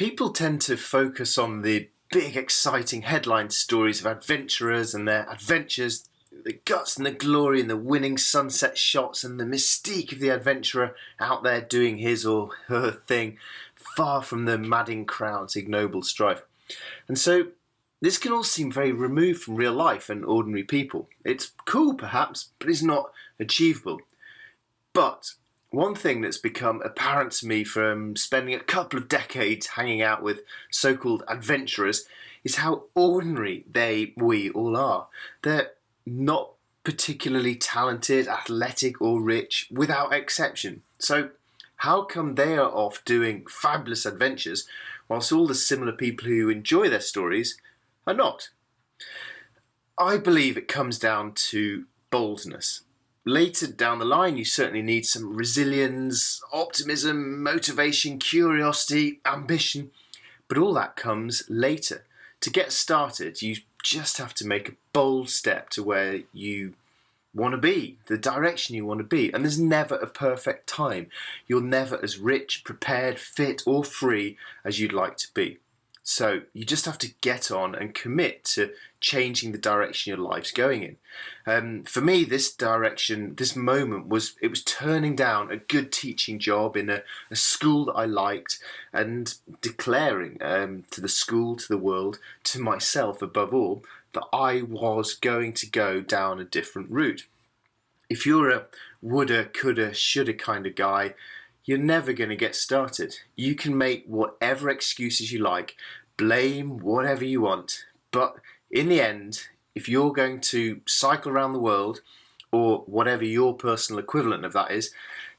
People tend to focus on the big, exciting headline stories of adventurers and their adventures, the guts and the glory and the winning sunset shots and the mystique of the adventurer out there doing his or her thing, far from the madding crowd's ignoble strife. And so this can all seem very removed from real life and ordinary people. It's cool, perhaps, but it's not achievable. But one thing that's become apparent to me from spending a couple of decades hanging out with so-called adventurers is how ordinary we all are. They're not particularly talented, athletic or rich, without exception. So how come they are off doing fabulous adventures whilst all the similar people who enjoy their stories are not? I believe it comes down to boldness. Later down the line, you certainly need some resilience, optimism, motivation, curiosity, ambition, but all that comes later. To get started, you just have to make a bold step to where you want to be, the direction you want to be, and there's never a perfect time. You're never as rich, prepared, fit, or free as you'd like to be. So you just have to get on and commit to changing the direction your life's going in. For me, this moment was turning down a good teaching job in a school that I liked and declaring to the school, to the world, to myself above all, that I was going to go down a different route. If you're a woulda, coulda, shoulda kind of guy, you're never going to get started. You can make whatever excuses you like, blame whatever you want, but in the end, if you're going to cycle around the world, or whatever your personal equivalent of that is,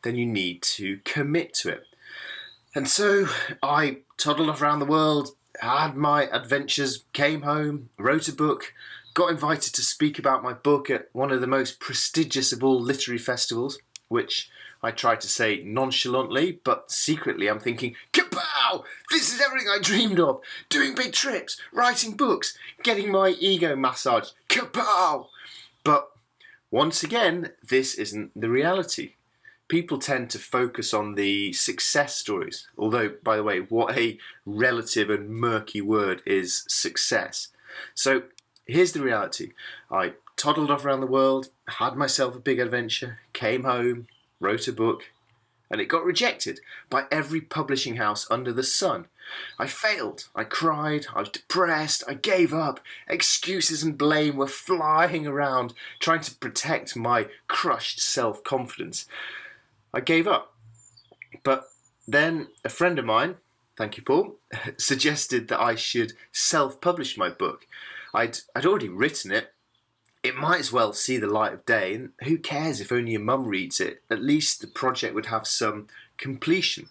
then you need to commit to it. And so I toddled off around the world, had my adventures, came home, wrote a book, got invited to speak about my book at one of the most prestigious of all literary festivals, which I try to say nonchalantly, but secretly I'm thinking, kapow! This is everything I dreamed of! Doing big trips, writing books, getting my ego massaged, kapow! But once again, this isn't the reality. People tend to focus on the success stories, although, by the way, what a relative and murky word is success. So here's the reality. I toddled off around the world, had myself a big adventure, came home, wrote a book, and it got rejected by every publishing house under the sun. I failed, I cried, I was depressed, I gave up. Excuses and blame were flying around, trying to protect my crushed self-confidence. I gave up. But then a friend of mine, thank you Paul, suggested that I should self-publish my book. I'd already written it. It might as well see the light of day, and who cares if only your mum reads it? At least the project would have some completion.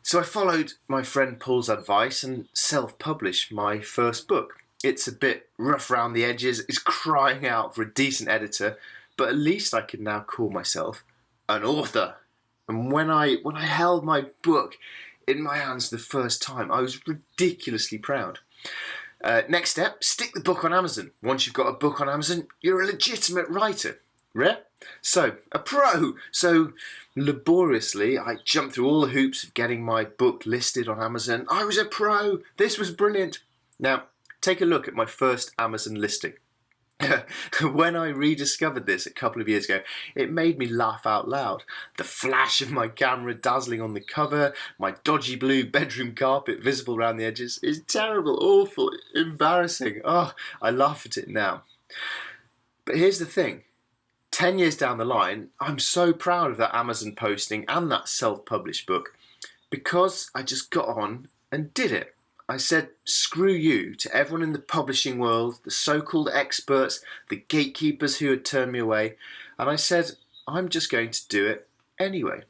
So I followed my friend Paul's advice and self-published my first book. It's a bit rough around the edges, it's crying out for a decent editor, but at least I can now call myself an author. And when I held my book in my hands the first time, I was ridiculously proud. Next step, stick the book on Amazon. Once you've got a book on Amazon, you're a legitimate writer. Rare? So, a pro. So, laboriously, I jumped through all the hoops of getting my book listed on Amazon. I was a pro. This was brilliant. Now, take a look at my first Amazon listing. When I rediscovered this a couple of years ago, it made me laugh out loud. The flash of my camera dazzling on the cover, my dodgy blue bedroom carpet visible around the edges is terrible, awful, embarrassing. Oh, I laugh at it now. But here's the thing. 10 years down the line, I'm so proud of that Amazon posting and that self-published book because I just got on and did it. I said, screw you to everyone in the publishing world, the so-called experts, the gatekeepers who had turned me away, and I said, I'm just going to do it anyway.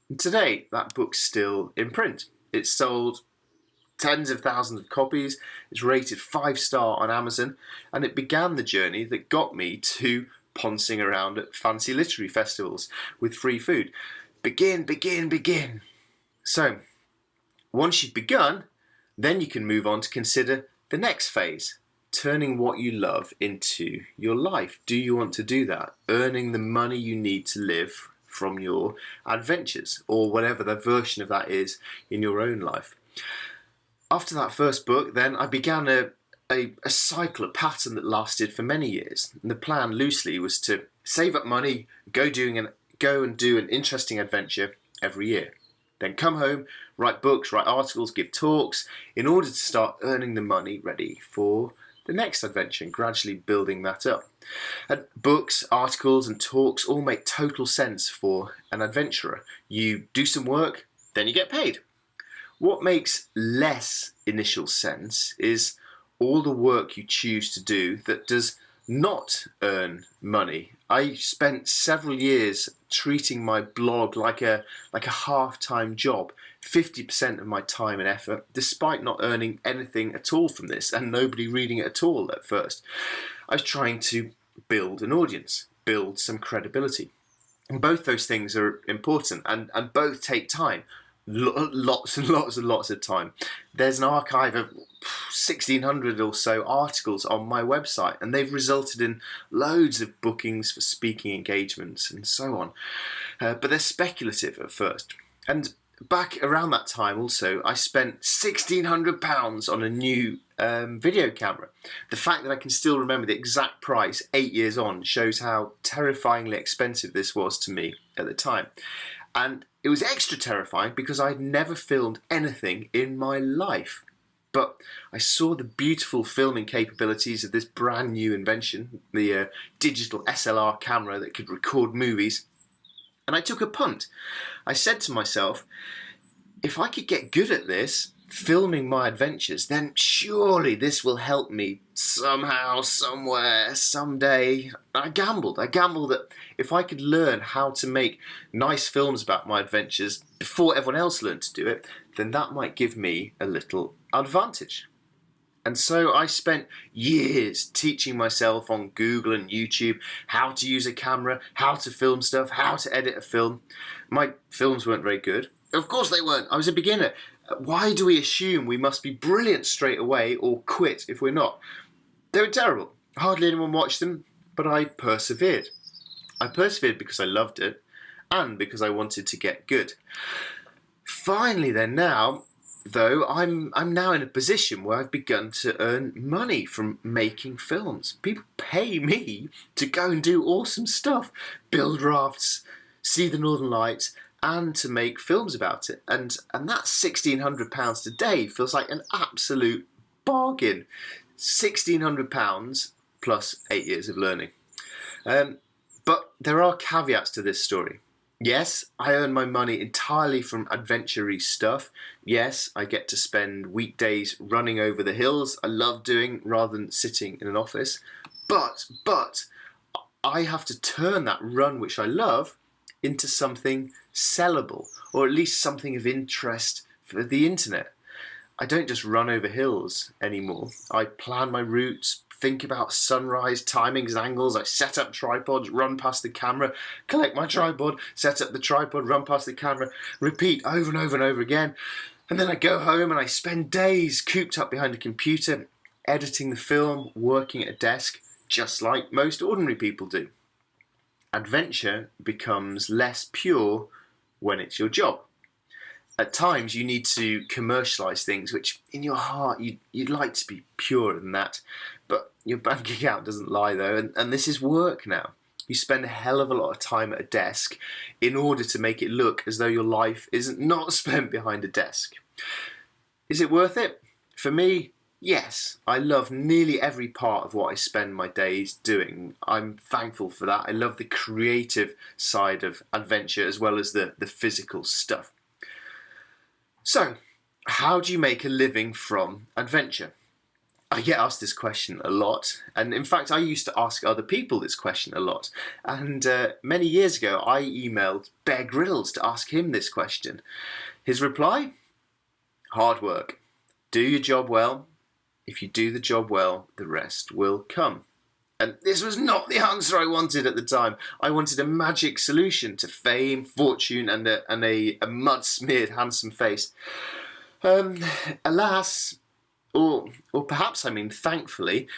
And today, that book's still in print. It's sold tens of thousands of copies, it's rated 5-star on Amazon, and it began the journey that got me to poncing around at fancy literary festivals with free food. Begin, begin, begin. So, once you've begun, then you can move on to consider the next phase, turning what you love into your life. Do you want to do that? Earning the money you need to live from your adventures, or whatever the version of that is in your own life. After that first book, then I began a cycle, a pattern that lasted for many years. And the plan loosely was to save up money, go and do an interesting adventure every year. Then come home, write books, write articles, give talks, in order to start earning the money ready for the next adventure and gradually building that up. And books, articles and talks all make total sense for an adventurer. You do some work, then you get paid. What makes less initial sense is all the work you choose to do that does not earn money. I spent several years treating my blog like a half-time job, 50% of my time and effort, despite not earning anything at all from this and nobody reading it at all at first. I was trying to build an audience, build some credibility. And both those things are important and both take time. Lots and lots and lots of time. There's an archive of 1,600 or so articles on my website, and they've resulted in loads of bookings for speaking engagements and so on. But they're speculative at first. And back around that time also, I spent £1,600 on a new video camera. The fact that I can still remember the exact price 8 years on shows how terrifyingly expensive this was to me at the time. And it was extra terrifying because I'd never filmed anything in my life. But I saw the beautiful filming capabilities of this brand new invention, the digital SLR camera that could record movies, and I took a punt. I said to myself, if I could get good at this, filming my adventures, then surely this will help me somehow, somewhere, someday. I gambled that if I could learn how to make nice films about my adventures before everyone else learned to do it, then that might give me a little advantage. And so I spent years teaching myself on Google and YouTube how to use a camera, how to film stuff, how to edit a film. My films weren't very good. Of course they weren't. I was a beginner. Why do we assume we must be brilliant straight away or quit if we're not? They were terrible. Hardly anyone watched them, but I persevered. I persevered because I loved it and because I wanted to get good. Finally then now, though, I'm now in a position where I've begun to earn money from making films. People pay me to go and do awesome stuff, build rafts, see the Northern Lights, and to make films about it. And that £1,600 today feels like an absolute bargain. £1,600 plus 8 years of learning. But there are caveats to this story. Yes, I earn my money entirely from adventure-y stuff. Yes, I get to spend weekdays running over the hills I love doing rather than sitting in an office. But I have to turn that run which I love into something sellable, or at least something of interest for the internet. I don't just run over hills anymore. I plan my routes, think about sunrise, timings and angles. I set up tripods, run past the camera, collect my tripod, set up the tripod, run past the camera, repeat over and over and over again. And then I go home and I spend days cooped up behind a computer, editing the film, working at a desk, just like most ordinary people do. Adventure becomes less pure when it's your job. At times you need to commercialise things which in your heart you'd like to be purer than that, but your bank account doesn't lie though, and this is work now. You spend a hell of a lot of time at a desk in order to make it look as though your life isn't not spent behind a desk. Is it worth it? For me, yes. I love nearly every part of what I spend my days doing. I'm thankful for that. I love the creative side of adventure as well as the physical stuff. So, how do you make a living from adventure? I get asked this question a lot, and in fact I used to ask other people this question a lot, and many years ago I emailed Bear Grylls to ask him this question. His reply? Hard work. Do your job well. If you do the job well, the rest will come. And this was not the answer I wanted at the time. I wanted a magic solution to fame, fortune, and a mud-smeared handsome face. Alas, or perhaps thankfully,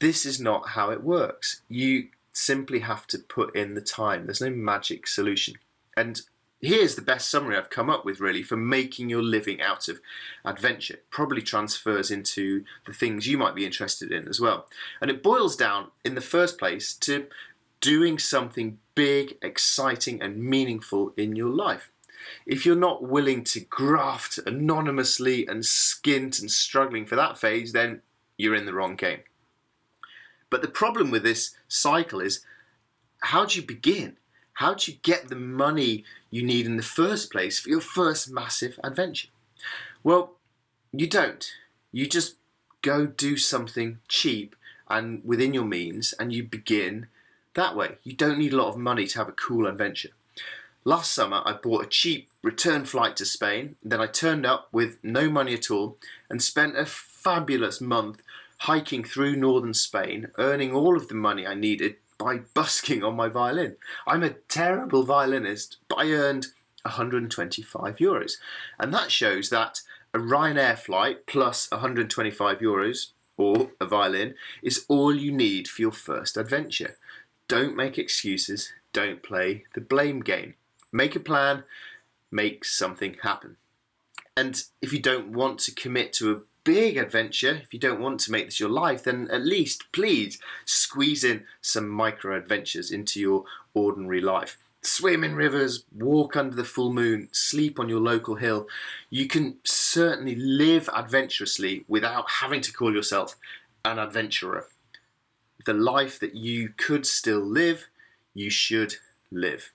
this is not how it works. You simply have to put in the time. There's no magic solution. And Here's the best summary I've come up with, really, for making your living out of adventure. It probably transfers into the things you might be interested in as well. And it boils down, in the first place, to doing something big, exciting, and meaningful in your life. If you're not willing to graft anonymously and skint and struggling for that phase, then you're in the wrong game. But the problem with this cycle is, how do you begin? How do you get the money you need in the first place for your first massive adventure? Well, you don't. You just go do something cheap and within your means, and you begin that way. You don't need a lot of money to have a cool adventure. Last summer, I bought a cheap return flight to Spain. Then I turned up with no money at all and spent a fabulous month hiking through northern Spain, earning all of the money I needed by busking on my violin. I'm a terrible violinist, but I earned €125. And that shows that a Ryanair flight plus €125 or a violin is all you need for your first adventure. Don't make excuses. Don't play the blame game. Make a plan. Make something happen. And if you don't want to commit to a big adventure, if you don't want to make this your life, then at least, please, squeeze in some micro adventures into your ordinary life. Swim in rivers, walk under the full moon, sleep on your local hill. You can certainly live adventurously without having to call yourself an adventurer. The life that you could still live, you should live.